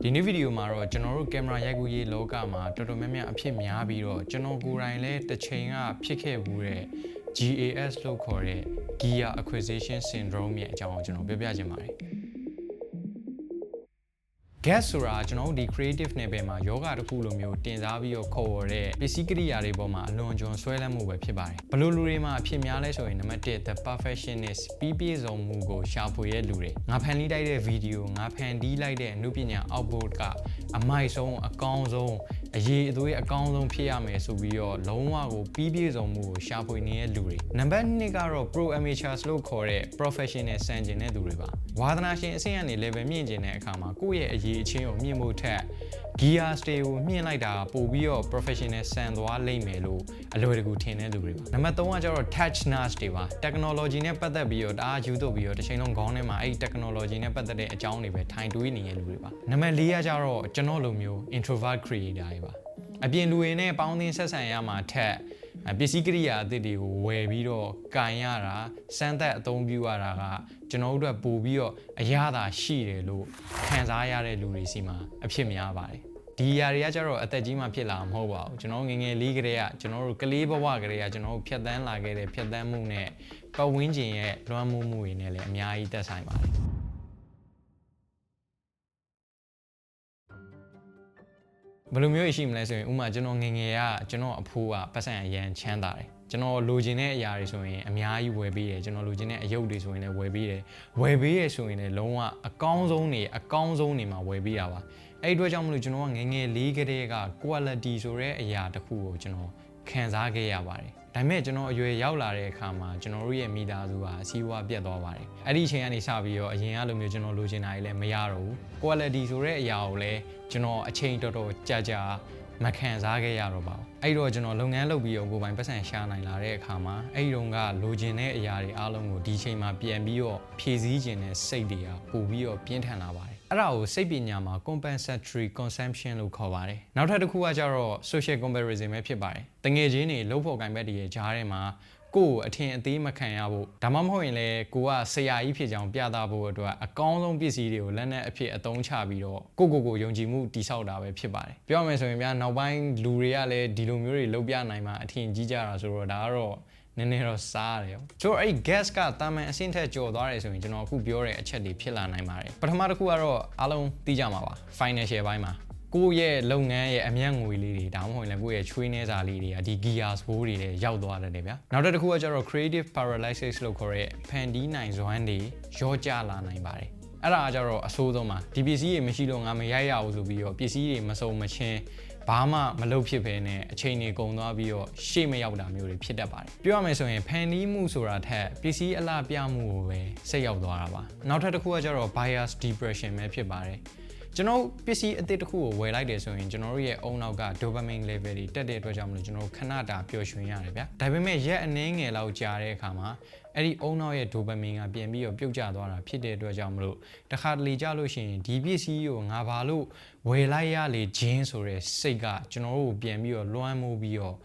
ဒီနေ့ဗီဒီယိုမှာတော့ကျွန်တော်တို့ကင်မရာရိုက်ကူးရေးလောကမှာတော်တော်များများအဖြစ်များပြီးတော့ကျွန်တော်ကိုယ်တိုင်လည်းတစ်ချိန်ကဖြစ်ခဲ့ဘူးတဲ့ GAS လို့ခေါ်တဲ့ Gear Acquisition Syndrome ရဲ့အကြောင်းကိုကျွန်တော်ပြောပြချင်ပါတယ်GAS ဆိုတာကျွန်တော်တို့ဒီ creative နယ်ပယ်မှာယောဂတစ်ခုလိုမျိုးတင်စားပြီးတော့ခေါ်ရတဲ့ပစ္စည်းကိရိယာတွေပေါ်မှာအလွန်ကျွံဆွဲလန်းမှုပဲဖြစ်ပါတယ်ဘလို့လူတွေမှာအဖြစ်များလဲဆိုရင်နံပါတ်1 the perfectionist ပြီးပြည့်စုံမှုကိုရှာဖွေရတဲ့လူတွေငါဖန်တီးလိုက်တဲ့ဗီဒီယိုငါဖန်တီးလိုက်တဲ့အမှုပညာ output ကအမိုက်ဆုံးအကောင်းဆုံးအရေးအသွေးအကောင်းဆုံးဖြစ်ရမယ်ဆိုပြီးတော့လုံးဝကိုပြီးပြည့်စုံမှုကိုရှာဖွေနေတဲ့လူတွေနံပါတ်2ကတော့ pro amateurs လို့ခေါ်တဲ့ professional စံကျင်တဲ့သူတွေပါဝါသနာရှင်အဆင့်ကနေ level မြင့်ကျင်တဲ့အခါမှာကိုယ့်ရဲ့အရေးအချင်းကိုမြင့်ဖို့ထက် gear တွေကိုမြင့်လိုက်တာပို့ပြီးတော့ professional ဆန်သွားလိမ့်မယ်လို့အလွယ်တကူထင်တဲ့လူတွေပါနံပါတ်3ကကျတော့ touch nurse တွေပါ technology နဲ့ပတ်သက်ပြီးတော့တအားယူထုတ်ပြီးတော့တစ်ချိန်လုံးခေါင်းထဲမှာအဲ့ technology နဲ့ပတ်သက်တဲ့အကြောင်းတွေပဲထိုင်တွေးနေတဲ့လူတွေပါနံပါတ်4ကကျတော့ကျွန်တော်လိုမျိုး introvert creator တွေပါအပြင်လူတွေနဲ့ပေါင်းသင်းဆက်ဆံရမှာထက်ပစ္စည်းကိရိယာအသစ်တွေကိုဝယ်ပြီးတော့ကင်ရတာစမ်းသပ်အသုံးပြုရတာကကျွန်တော်တို့အတွက်ပို့ပြီးတော့အရသာရှိတယ်လို့ခံစားရတဲ့လူတွေစီမှာအဖြစ်များပါတယ်ဒီຢာတွေကကျတော့အသက်ကြီးမှဖြစ်လာမှာမဟုတ်ပါဘူးကျွန်တော်ငယ်ငယ်လေးကလေးကကျွန်တော်တို့ကလေးဘဝကလေးကကျွန်တော်တို့ဖြတ်သန်းလာခဲ့တဲ့ဖြတ်သန်းမှုနဲ့ပတ်ဝန်းကျင်ရဲ့လွှမ်းမိုးမှုတွေနဲ့လည်းအများကြီးသက်ဆိုင်ပါတယ်ဘယ်လိုမျိုးရှိမလဲဆိုရင်ဥပမာကျွန်တော်ငယ်ငယ်ကကျွန်တော်အဖိုးကပတ်စံအရန်ချမ်းသာတယ်ကျွန်တော်လိုချင်တဲ့အရာတွေဆိုရင်အများကြီးဝယ်ပေးတယ်ကျွန်တော်လိုချင်တဲ့အယုတ်တွေဆိုရင်လည်းဝယ်ပေးတယ်ဝယ်ပေးရဆိုရင်လည်းလုံးဝအကောင်းဆုံးနေမှာဝယ်ပေးတာပါအဲ့ဒီအတွက်ကြောင့်မလို့ကျွန်တော်ကငယ်ငယ်လေးကတည်းက quality ဆိုတဲ့အရာတစ်ခုကိုကျွန်တော်ခံစားခဲ့ရပါတယ်ဒါပေမဲ့ကျွန်တော်အရွယ်ရောက်လာတဲ့အခါမှာကျွန်တော်တို့ရဲ့မိသားစုကအစည်းအဝါပြတ်သွားပါတယ်အဲ့ဒီအချိန်ကနေစပြီးတော့အရင်ကလိုမျိုးကျွန်တော်လိုချင်တာတွေလည်းမရတော့ဘူး quality ဆိုတဲ့အရာကိုလည်းကျွန်တော်အချိန်တော်တော်ကြာမခံစားခဲ့ရတော့ပါဘူးအဲ့တော့ကျွန်တော်လုပ်ငန်းလုပ်ပြီးတော့ကိုယ်ပိုင်ပတ်စံရှာနိုင်လာတဲ့အခါမှာအဲ့ဒီတုန်းကလိုချင်တဲ့အရာတွေအားလုံးကိုဒီချိန်မှာပြန်ပြီးတော့ဖြည့်ဆည်းခြင်းနဲ့စိတ်တွေကပို့ပြီးတော့ပြင်းထန်လာပါတယ်အဲ့ဒါကိုစိတ်ပညာမှာ compensatory consumption လို့ခေါ်ပါတယ်နောက်ထပ်တစ်ခုကကျတော့ social comparison ပဲဖြစ်ပါတယ်တငယ်ချင်းတွေလှုပ်ဖို့ကိုင်ဘက်တွေရဲ့ကြားထဲမှာကိုယ်အထင်အသေးမခံရဖို့ဒါမှမဟုတ်ရင်လည်းကိုကဆရာကြီးဖြစ်ကြောင်ပြသဖို့အတွက်အကောင်းဆုံးပစ္စည်းတွေကိုလက်နက်အဖြစ်အသုံးချပြီးတော့ကိုယုံကြည်မှုတိဆောက်တာပဲဖြစ်ပါတယ်ပြောရမယ်ဆိုရင်ဗျာနောက်ပိုင်းလူတွေကလည်းဒီလိုမျိုးတွေလုပ်ပြနိုင်မှာအထင်ကြီးကြတာဆိုတော့ဒါကတော့နည်းနည်းတော့စားရတယ်ဆိုတော့အဲ့ gas ကတာမန်အဆင့်ထက်ကျော်သွားတယ်ဆိုရင်ကျွန်တော်အခုပြောတဲ့အချက်တွေဖြစ်လာနိုင်ပါတယ်ပထမတစ်ခုကတော့အားလုံးသိကြမှာပါ financial ဘိုင်းမှာကိုယ့်ရဲ့လုပ်ငန်းရဲ့အမြတ်ငွေလေးတွေဒါမှမဟုတ်လည်းကိုယ့်ရဲ့ချွေးနှဲစာလေးတွေကဒီ gears ဘိုးတွေနဲ့ရောက်သွားတယ်ဗျာနောက်တစ်ခုကကျတော့ creative paralysis လို့ခေါ်တဲ့ဖန်တီးနိုင်စွမ်းတွေရောကျလာနိုင်ပါတယ်အဲ့ဒါကကျတော့အဆိုးဆုံးပါဒီပစ္စည်းတွေမရှိလို့ငါမရိုက်ရဘူးဆိုပြီးတော့ပစ္စည်းတွေမစုံမချင်းဘာမှမလုပ်ဖြစ်ဘဲနဲ့အချိန်တွေကုန်သွားပြီးတော့ရှေ့မရောက်တာမျိုးတွေဖြစ်တတ်ပါတယ်ပြောရမယ်ဆိုရင်ဖန်တီးမှုဆိုတာထက်ပစ္စည်းအလှပြမှုကိုပဲစိတ်ရောက်သွားတာပါနောက်ထပ်တစ်ခုကကျတော့ bias depression ပဲဖြစ်ပါတယ်ကျွန်တော်ပစ္စည်းအသစ်တစ်ခုကိုဝယ်လိုက်တယ်ဆိုရင်ကျွန်တော်တို့ရဲ့အုံနောက်က dopamine level တွေတက်တဲ့အတွက်ကြောင့်မလို့ကျွန်တော်တို့ခဏတာပျော်ရွှင်ရတယ်ဗျာဒါပေမဲ့ရက်အနည်းငယ်လောက်ကြာတဲ့အခါမှာအဲ့ဒီအုံနောက်ရဲ့ dopamine ကပြန်ပြီးတော့ပြုတ်ကျသွားတာဖြစ်တဲ့အတွက်ကြောင့်မလို့တခါတလေကြာလို့ရှိရင်ဒီပစ္စည်းကိုငါဘာလို့ဝယ်လိုက်ရလေခြင်းဆိုတဲ့စိတ်ကကျွန်တော်တို့ပြန်ပြီးတော့လွှမ်းမိုးပြီးတော့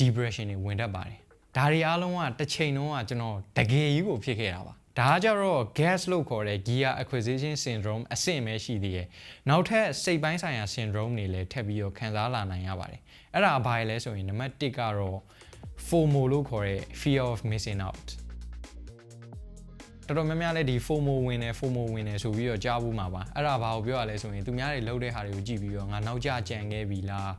depression တွေဝင်တတ်ပါတယ်ဒါတွေအားလုံးကတစ်ချိန်လုံးကကျွန်တော်တကယ်ကြီးကိုဖြစ်ခဲ့တာပါဒါကကြတော့ gas လို့ခေါ်တဲ့ gear acquisition syndrome အဆင့်ပဲရှိသေးတယ်။နောက်ထပ်စိတ်ပိုင်းဆိုင်ရာ syndrome တွေလည်းထပ်ပြီးတော့ခံစားလာနိုင်ရပါတယ်။အဲ့ဒါဘာလဲဆိုရင်နံပါတ်1ကတော့ FOMO လို့ခေါ်တဲ့ fear of missing out တော်တော်များများလည်းဒီ FOMO ဝင်တယ်ဆိုပြီးတော့ကြားဘူးမှာပါအဲ့ဒါဘာကိုပြောရလဲဆိုရင်သူများတွေလှုပ်တဲ့ဟာတွေကိုကြည့်ပြီးတော့ငါနောက်ကျကြံခဲ့ပြီလာ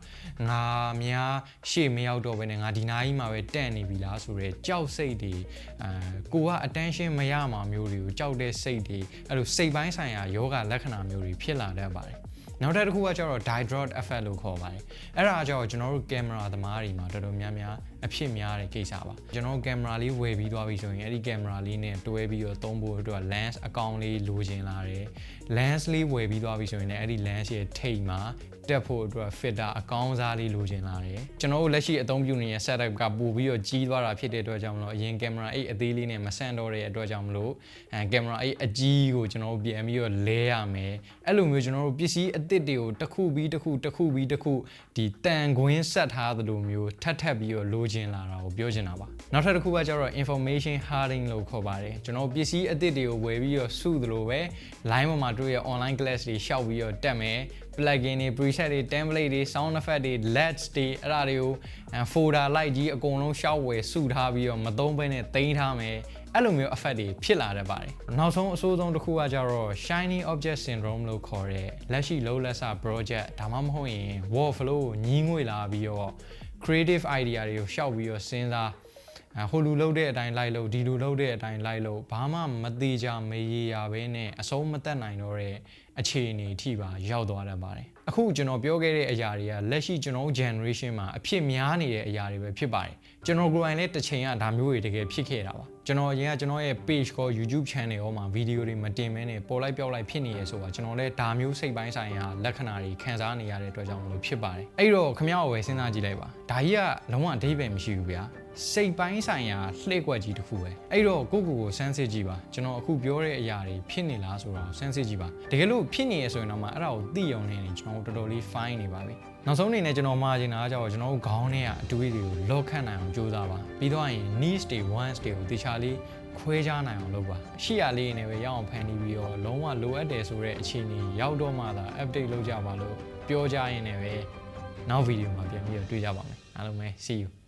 းငါများရှေ့မရောက်တော့ဘဲနဲ့ငါဒီနားကြီးမှာပဲတန့်နေပြီလားဆိုရဲကြောက်စိတ်တွေကိုက attention မရမှာမျိုးတွေကိုကြောက်တဲ့စိတ်တွေအဲ့လိုစိတ်ပိုင်းဆိုင်ရာယောဂလက္ခဏာမျိုးတွေဖြစ်လာတတ်ပါတယ်နောက်တစ်ခုကကျတော့ diode effect လို့ခေါ်ပါတယ်အဲ့ဒါကကျတော့ကျွန်တော်တို့ကင်မရာသမားတွေမှာတော်တော်များများအဖြစ်များတဲ့ကိစ္စပါကျွန်တော်ကင်မရာလေးဝယ်ပြီးသွားပြီဆိုရင်အဲ့ဒီကင်မရာလေးနဲ့တွဲပြီးတော့သုံးဖို့အတွက် lens အကောင်လေးလိုချင်လာတယ် lens လေးဝယ်ပြီးသွားပြီဆိုရင်လည်းအဲ့ဒီ lens ရဲ့ထိပ်မှာတက်ဖို့အတွက် filter အကောင်းစားလေးလိုချင်လာတယ်ကျွန်တော်တို့လက်ရှိအသုံးပြုနေတဲ့ setup ကပို့ပြီးတော့ကြီးသွားတာဖြစ်တဲ့အတွက်ကြောင့်မလို့အရင်ကင်မရာအိတ်အသေးလေးနဲ့မဆန့်တော့တဲ့အတွက်ကြောင့်မလို့ကင်မရာအိတ်အကြီးကိုကျွန်တော်တို့ပြန်ပြီးတော့လဲရမယ်အဲ့လိုမျိုးကျွန်တော်တို့ပစ္စည်းအသစ်တွေကိုတစ်ခုပြီးတစ်ခုဒီတန်ခွင်းဆက်ထားသလိုမျိုးထပ်ပြီးတော့လိုချ ချင်လာတာကိုပြောချင်တာပါနောက်ထပ်တစ်ခုကကျတော့ information harding လို့ခေါ်ပါတယ်ကျွန်တော်ပစ္စည်းအသစ်တွေကိုဝယ်ပြီးတော့စုသလိုပဲ line ပေါ်မှာတွေ့ရ online class တွေရှောက်ပြီးတော့တက်မယ် plugin တွေ preset တွေ template တွေ sound effect တွေ LEDs တွေအဲ့ဒါတွေကို folder လိုက်ကြီးအကုန်လုံးရှောက်ဝယ်စုထားပြီးတော့မသုံးဘဲနဲ့တင်ထားမယ်အဲ့လိုမျိုး effect တွေဖြစ်လာတတ်ပါတယ်နောက်ဆုံးအဆိုးဆုံးတစ်ခုကကျတော့ shiny object syndrome လို့ခေါ်တဲ့လက်ရှိlowလက်စ project ဒါမှမဟုတ်ရင် workflow ကိုညီးငွေလာပြီးတော့ creative idea တွေကိုရှောက်ပြီးတော့စဉ်းစားဟိုလူလုပ်တဲ့အတိုင်းလိုက်လို့ဒီလူလုပ်တဲ့အတိုင်းလိုက်လို့ဘာမှမသေးကြမရေရဘဲနဲ့အဆုံးမသက်နိုင်တော့တဲ့အခြေအနေအထိပါရောက်သွားတတ်ပါတယ်အခုကျွန်တော်ပြောခဲ့တဲ့အရာတွေကလက်ရှိကျွန်တော် generation မှာအဖြစ်များနေတဲ့အရာတွေပဲဖြစ်ပါတယ်ကျွန်တော်ကိုယ်တိုင်လည်းတစ်ချိန်ကဒါမျိုးတွေတကယ်ဖြစ်ခဲ့တာပါကျွန်တော်ရင်ကကျွန်တော်ရဲ့ page ကော YouTube channel ရောမှာဗီဒီယိုတွေမတင်မဲနဲ့ပေါ်လိုက်ပြောက်လိုက်ဖြစ်နေရဆိုတာကျွန်တော်လည်းဒါမျိုးစိတ်ပိုင်းဆိုင်ရာလက္ခဏာတွေခံစားနေရတဲ့အတွက်ကြောင့်မလို့ဖြစ်ပါတယ်အဲ့တော့ခမရကိုပဲစဉ်းစားကြည့်လိုက်ပါဒါကြီးကလုံးဝအဓိပ္ပာယ်မရှိဘူးဗျာစိတ်ပိုင်းဆိုင်ရာလှည့်ကွက်ကြီးတစ်ခုပဲအဲ့တော့ကိုစမ်းစစ်ကြည့်ပါကျွန်တော်အခုပြောတဲ့အရာတွေဖြစ်နေလားဆိုတာကိုစမ်းစစ်ကြည့်ပါတကယ်လို့ဖြစ်နေရဆိုရင်တော့မှအဲ့ဒါကိုသိရုံနဲ့ကျွန်တော်တော်တော်လေး fine နေပါပြီနောက်ဆုံးအနေနဲ့ကျွန်တော်မှာချင်တာကကျွန်တော်တို့ခေါင်းထဲကအတွေးတွေကိုလော့ခတ်နိုင်အောင်ကြိုးစားပါပြီးတော့ရင် needs တွေ wants တွေကိုတခြားလေးခွဲခြားနိုင်အောင်လုပ်ပါရှိရလေးနဲ့ပဲရအောင်ဖန်တီးပြီးတော့လုံးဝလိုအပ်တယ်ဆိုတဲ့အခြေအနေရောက်တော့မှသာ update လုပ်ကြပါလို့ပြောကြရင်လည်းပဲနောက်ဗီဒီယိုမှာပြန်ပြီးတော့တွေ့ကြပါမယ်အားလုံးပဲ see you